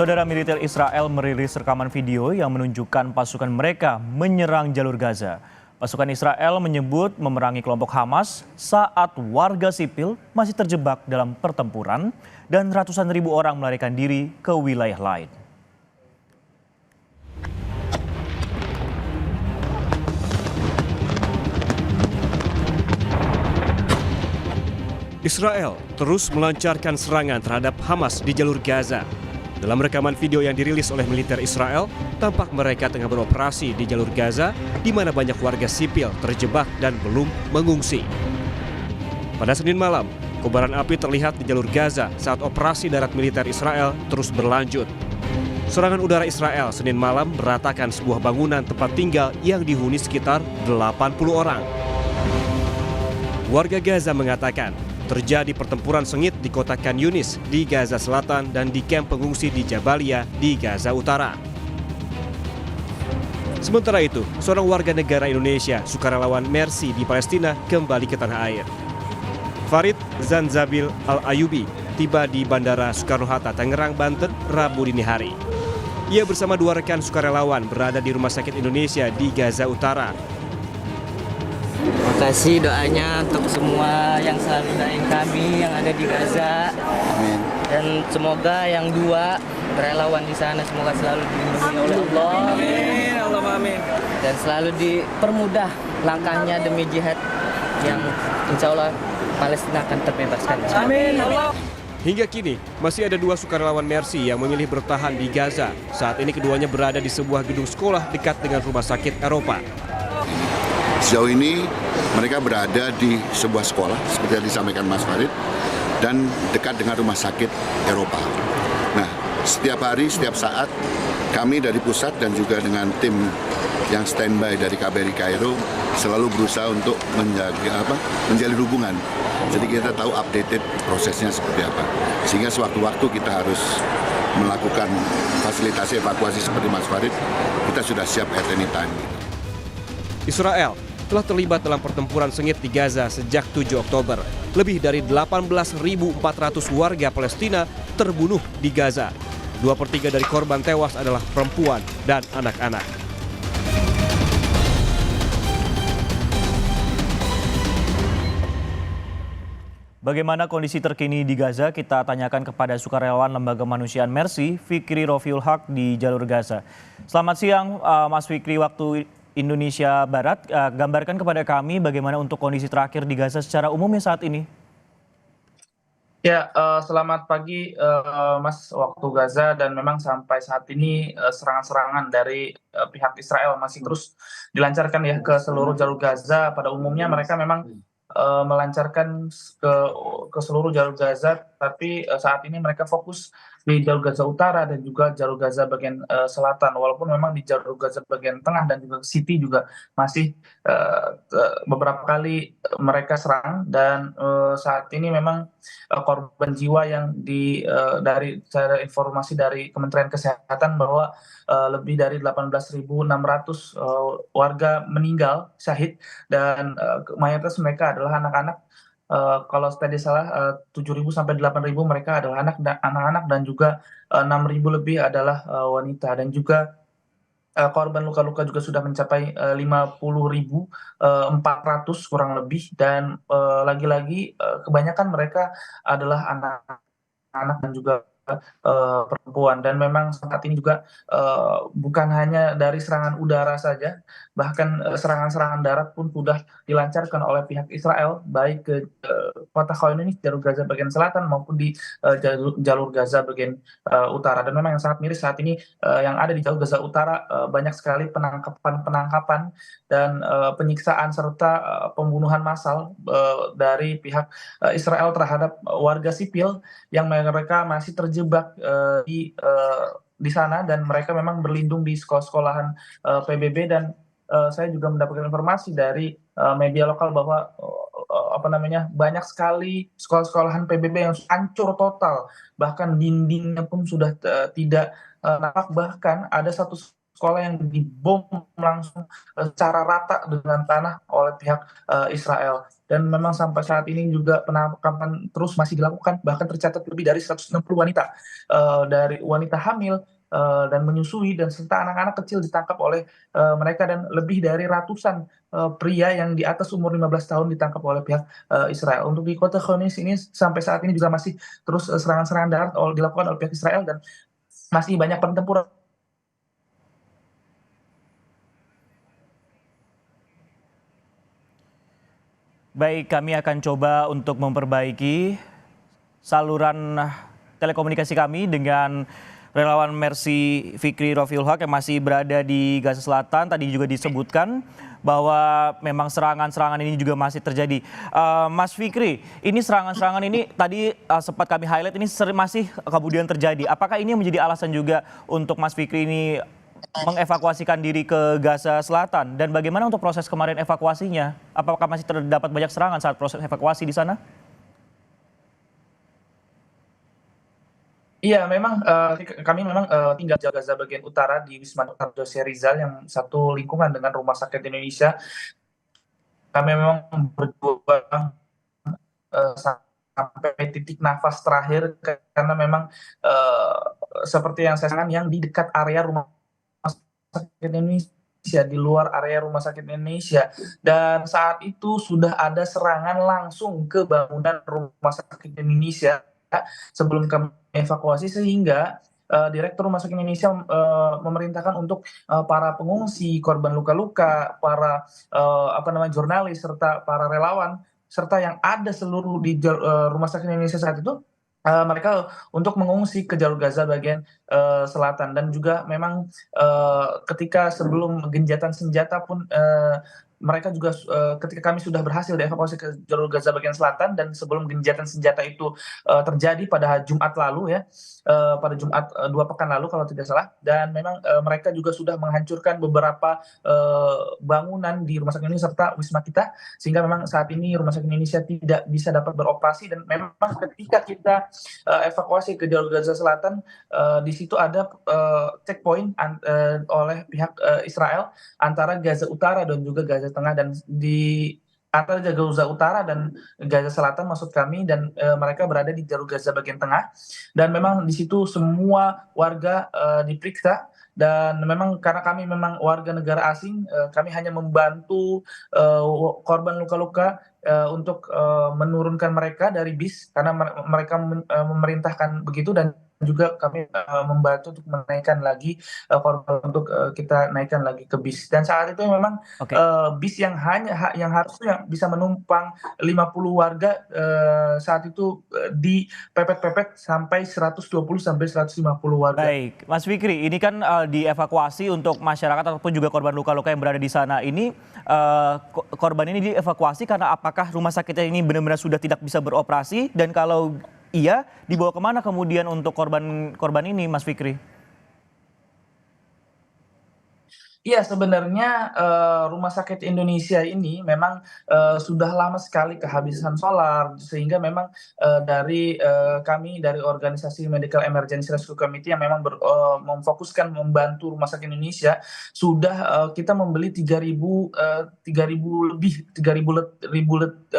Saudara, militer Israel merilis rekaman video yang menunjukkan pasukan mereka menyerang jalur Gaza. Pasukan Israel menyebut memerangi kelompok Hamas saat warga sipil masih terjebak dalam pertempuran dan ratusan ribu orang melarikan diri ke wilayah lain. Israel terus melancarkan serangan terhadap Hamas di jalur Gaza. Dalam rekaman video yang dirilis oleh militer Israel, tampak mereka tengah beroperasi di jalur Gaza, di mana banyak warga sipil terjebak dan belum mengungsi. Pada Senin malam, kobaran api terlihat di jalur Gaza saat operasi darat militer Israel terus berlanjut. Serangan udara Israel Senin malam meratakan sebuah bangunan tempat tinggal yang dihuni sekitar 80 orang. Warga Gaza mengatakan, terjadi pertempuran sengit di kota Khan Yunis di Gaza Selatan dan di kamp pengungsi di Jabalia di Gaza Utara. Sementara itu, seorang warga negara Indonesia, sukarelawan Mercy di Palestina, kembali ke tanah air. Farid Zanzabil Al-Ayubi tiba di Bandara Soekarno-Hatta, Tangerang, Banten, Rabu dini hari. Ia bersama dua rekan sukarelawan berada di Rumah Sakit Indonesia di Gaza Utara. Terima kasih doanya untuk semua yang selalu doain kami yang ada di Gaza. Amin. Dan semoga yang dua relawan di sana semoga selalu dilindungi oleh Allah. Amin, Allah amin. Dan selalu dipermudah langkahnya demi jihad yang insya Allah Palestina akan terbebaskan. Amin, Allah. Hingga kini, masih ada dua sukarelawan Mercy yang memilih bertahan di Gaza. Saat ini keduanya berada di sebuah gedung sekolah dekat dengan rumah sakit Eropa. Sejauh ini mereka berada di sebuah sekolah seperti yang disampaikan Mas Farid dan dekat dengan rumah sakit Eropa. Nah, setiap hari, setiap saat kami dari pusat dan juga dengan tim yang standby dari KBRI Kairo selalu berusaha untuk menjalin hubungan. Jadi kita tahu updated prosesnya seperti apa. Sehingga sewaktu-waktu kita harus melakukan fasilitasi evakuasi seperti Mas Farid, kita sudah siap at any time. Israel telah terlibat dalam pertempuran sengit di Gaza sejak 7 Oktober. Lebih dari 18.400 warga Palestina terbunuh di Gaza. 2/3 dari korban tewas adalah perempuan dan anak-anak. Bagaimana kondisi terkini di Gaza? Kita tanyakan kepada sukarelawan Lembaga Kemanusiaan Mercy, Fikri Rofiul Haq di jalur Gaza. Selamat siang, Mas Fikri, waktu Indonesia Barat. Gambarkan kepada kami bagaimana untuk kondisi terakhir di Gaza secara umumnya saat ini. Ya, selamat pagi Mas, waktu Gaza, dan memang sampai saat ini serangan-serangan dari pihak Israel masih terus dilancarkan ya ke seluruh jalur Gaza. Pada umumnya mereka memang melancarkan ke seluruh jalur Gaza, tapi saat ini mereka fokus di jalur Gaza Utara dan juga jalur Gaza bagian selatan. Walaupun memang di jalur Gaza bagian tengah dan juga City juga masih beberapa kali mereka serang, dan saat ini memang korban jiwa yang dari informasi dari Kementerian Kesehatan bahwa lebih dari 18.600 warga meninggal syahid, dan mayoritas mereka adalah anak-anak. Kalau tadi salah 7.000 sampai 8.000 mereka adalah anak-anak, dan juga 6.000 lebih adalah wanita, dan juga korban luka-luka juga sudah mencapai 50.400 kurang lebih, dan lagi-lagi kebanyakan mereka adalah anak-anak dan juga perempuan. Dan memang saat ini juga bukan hanya dari serangan udara saja, bahkan serangan-serangan darat pun sudah dilancarkan oleh pihak Israel, baik ke kota Khan Yunis, jalur Gaza bagian selatan, maupun di jalur Gaza bagian utara. Dan memang yang sangat miris saat ini yang ada di jalur Gaza Utara, banyak sekali penangkapan dan penyiksaan serta pembunuhan massal dari pihak Israel terhadap warga sipil yang mereka masih terjebak di sana, dan mereka memang berlindung di sekolah-sekolahan PBB. Dan saya juga mendapatkan informasi dari media lokal bahwa banyak sekali sekolah-sekolahan PBB yang hancur total, bahkan dindingnya pun sudah tidak nampak. Bahkan ada satu sekolah yang dibom langsung secara rata dengan tanah oleh pihak Israel. dan memang sampai saat ini juga penangkapan terus masih dilakukan, bahkan tercatat lebih dari 160 wanita, dari wanita hamil dan menyusui dan serta anak-anak kecil ditangkap oleh mereka, dan lebih dari ratusan pria yang di atas umur 15 tahun ditangkap oleh pihak Israel. Untuk di kota Khan Yunis ini sampai saat ini juga masih terus serangan-serangan darat dilakukan oleh pihak Israel, dan masih banyak pertempuran. Baik, kami akan coba untuk memperbaiki saluran telekomunikasi kami dengan relawan Mercy Fikri Rofiul Haq yang masih berada di Gaza Selatan. Tadi juga disebutkan bahwa memang serangan-serangan ini juga masih terjadi. Mas Fikri, ini serangan-serangan ini tadi sempat kami highlight ini masih kemudian terjadi. Apakah ini yang menjadi alasan juga untuk Mas Fikri ini mengevakuasikan diri ke Gaza Selatan? Dan bagaimana untuk proses kemarin evakuasinya? Apakah masih terdapat banyak serangan saat proses evakuasi di sana? Iya, memang kami memang tinggal di Gaza bagian utara di Wisma Dr. Jose Rizal yang satu lingkungan dengan Rumah Sakit Indonesia. Kami memang berjuang sampai titik nafas terakhir, karena memang seperti yang saya sampaikan, yang di dekat area Rumah Sakit Indonesia, di luar area Rumah Sakit Indonesia, dan saat itu sudah ada serangan langsung ke bangunan Rumah Sakit Indonesia sebelum kami evakuasi, sehingga Direktur Rumah Sakit Indonesia memerintahkan untuk para pengungsi, korban luka-luka, para jurnalis serta para relawan serta yang ada seluruh di Rumah Sakit Indonesia saat itu, mereka untuk mengungsi ke jalur Gaza bagian selatan. Dan juga memang ketika sebelum genjatan senjata pun mereka juga ketika kami sudah berhasil dievakuasi ke jalur Gaza bagian selatan, dan sebelum genjatan senjata itu terjadi pada Jumat lalu ya, pada Jumat 2 pekan lalu kalau tidak salah, dan memang mereka juga sudah menghancurkan beberapa bangunan di Rumah Sakit Indonesia serta wisma kita, sehingga memang saat ini Rumah Sakit Indonesia tidak bisa dapat beroperasi. Dan memang ketika kita evakuasi ke jalur Gaza Selatan, di situ ada checkpoint oleh pihak Israel antara Gaza Utara dan juga Gaza Tengah, dan di antara Gaza Utara dan Gaza Selatan maksud kami, dan mereka berada di jalur Gaza bagian tengah, dan memang di situ semua warga diperiksa. Dan memang karena kami memang warga negara asing, kami hanya membantu korban luka-luka untuk menurunkan mereka dari bis, karena mereka memerintahkan begitu, dan juga kami membantu untuk menaikkan lagi korban untuk kita naikkan lagi ke bis. Dan saat itu memang Oke. bis yang harusnya bisa menumpang 50 warga saat itu dipepet-pepet sampai 120 sampai 150 warga. Baik, Mas Fikri, ini kan dievakuasi untuk masyarakat ataupun juga korban luka-luka yang berada di sana. Ini korban ini dievakuasi karena apakah rumah sakitnya ini benar-benar sudah tidak bisa beroperasi, dan kalau iya, dibawa kemana kemudian untuk korban ini, Mas Fikri? Iya, sebenarnya Rumah Sakit Indonesia ini memang sudah lama sekali kehabisan solar, sehingga memang dari kami dari organisasi Medical Emergency Rescue Committee yang memang memfokuskan membantu Rumah Sakit Indonesia, sudah kita membeli 3.000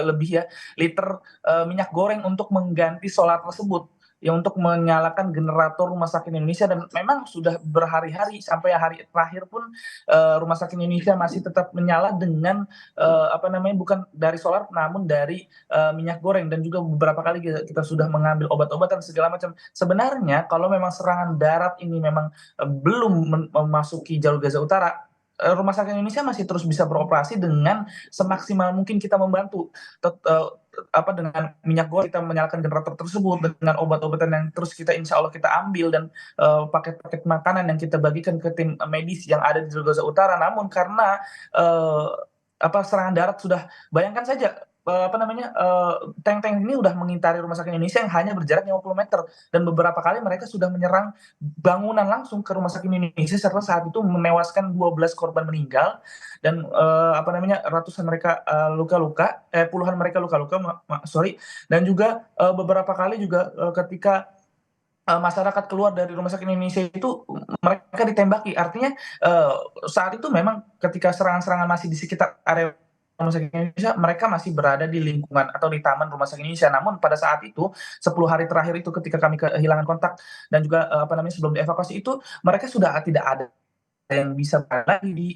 lebih ya liter minyak goreng untuk mengganti solar tersebut, ya, untuk menyalakan generator Rumah Sakit Indonesia. Dan memang sudah berhari-hari sampai hari terakhir pun Rumah Sakit Indonesia masih tetap menyala dengan bukan dari solar namun dari minyak goreng, dan juga beberapa kali kita sudah mengambil obat-obatan segala macam. Sebenarnya kalau memang serangan darat ini memang belum memasuki jalur Gaza Utara, Rumah Sakit Indonesia masih terus bisa beroperasi dengan semaksimal mungkin kita membantu dengan minyak goreng, kita menyalakan generator tersebut, dengan obat-obatan yang terus insya Allah kita ambil, dan paket-paket makanan yang kita bagikan ke tim medis yang ada di Gaza Utara. Namun karena serangan darat sudah, bayangkan saja tank-tank ini udah mengitari Rumah Sakit Indonesia yang hanya berjarak 50 meter, dan beberapa kali mereka sudah menyerang bangunan langsung ke Rumah Sakit Indonesia, serta saat itu menewaskan 12 korban meninggal, dan ratusan mereka luka-luka, puluhan mereka luka-luka, dan juga beberapa kali juga ketika masyarakat keluar dari Rumah Sakit Indonesia itu mereka ditembaki. Artinya saat itu memang ketika serangan-serangan masih di sekitar area Rumah Sakit Indonesia, mereka masih berada di lingkungan atau di taman Rumah Sakit Indonesia. Namun pada saat itu, 10 hari terakhir itu ketika kami kehilangan kontak dan juga, sebelum dievakuasi itu, mereka sudah tidak ada yang bisa lagi di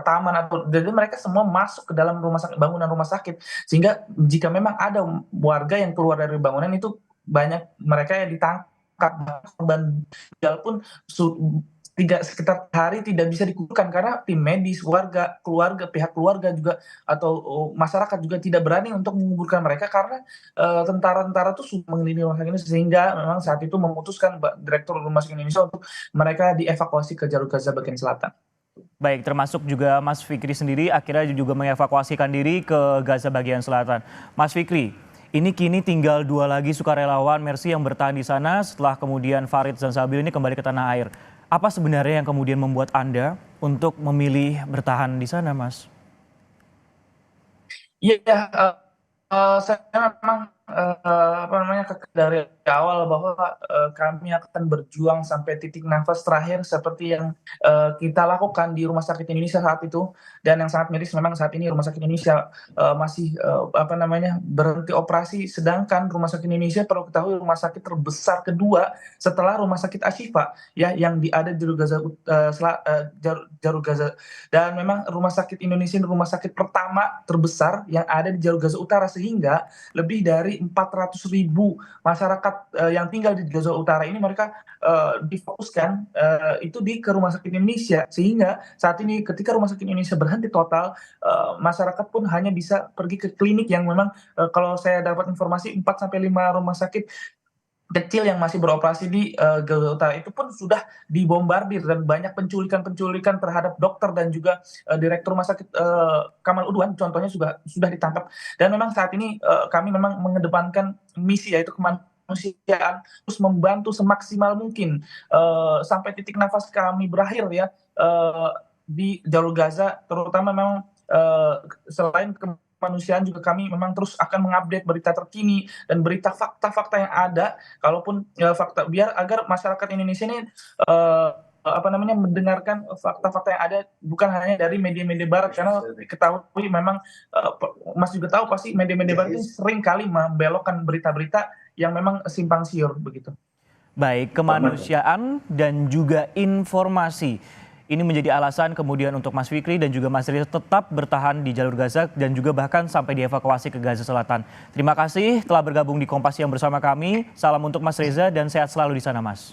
taman atau jadi mereka semua masuk ke dalam bangunan rumah sakit. Sehingga jika memang ada warga yang keluar dari bangunan itu banyak mereka yang ditangkap, korban meninggal pun sekitar hari tidak bisa dikuburkan karena tim medis, keluarga, pihak keluarga juga atau masyarakat juga tidak berani untuk menguburkan mereka karena tentara-tentara itu sudah mengelilingi rumah sakit ini sehingga memang saat itu memutuskan Direktur Rumah Sakit Indonesia untuk mereka dievakuasi ke jalur Gaza bagian selatan. Baik, termasuk juga Mas Fikri sendiri akhirnya juga mengevakuasikan diri ke Gaza bagian selatan. Mas Fikri, ini kini tinggal 2 lagi sukarelawan Mercy yang bertahan di sana setelah kemudian Farid Zansabil ini kembali ke tanah air. Apa sebenarnya yang kemudian membuat Anda untuk memilih bertahan di sana, Mas? Iya, saya memang dari awal bahwa kami akan berjuang sampai titik nafas terakhir seperti yang kita lakukan di Rumah Sakit Indonesia saat itu. Dan yang sangat miris memang saat ini Rumah Sakit Indonesia masih berhenti operasi, sedangkan Rumah Sakit Indonesia perlu ketahui rumah sakit terbesar kedua setelah Rumah Sakit Ashifa ya yang ada di Jalur Gaza. Dan memang Rumah Sakit Indonesia ini rumah sakit pertama terbesar yang ada di Jalur Gaza Utara, sehingga lebih dari 400.000 masyarakat yang tinggal di Gaza Utara ini mereka difokuskan itu ke Rumah Sakit Indonesia, sehingga saat ini ketika Rumah Sakit Indonesia berhenti total, masyarakat pun hanya bisa pergi ke klinik yang memang kalau saya dapat informasi 4-5 rumah sakit kecil yang masih beroperasi di Gaza Utara itu pun sudah dibombardir dan banyak penculikan terhadap dokter dan juga direktur rumah sakit Kamal Udwan contohnya sudah ditangkap. Dan memang saat ini kami memang mengedepankan misi yaitu kemanusiaan, terus membantu semaksimal mungkin sampai titik nafas kami berakhir ya di jalur Gaza, terutama memang selain kemanusiaan juga kami memang terus akan mengupdate berita terkini dan berita fakta-fakta yang ada, kalaupun fakta biar agar masyarakat Indonesia ini mendengarkan fakta-fakta yang ada bukan hanya dari media-media barat, karena ketahui memang Mas juga tahu pasti media-media barat ini sering kali membelokkan berita-berita yang memang simpang siur begitu. Baik, kemanusiaan dan juga informasi. Ini menjadi alasan kemudian untuk Mas Fikri dan juga Mas Reza tetap bertahan di jalur Gaza dan juga bahkan sampai dievakuasi ke Gaza Selatan. Terima kasih telah bergabung di Kompas Siang bersama kami. Salam untuk Mas Reza dan sehat selalu di sana, Mas.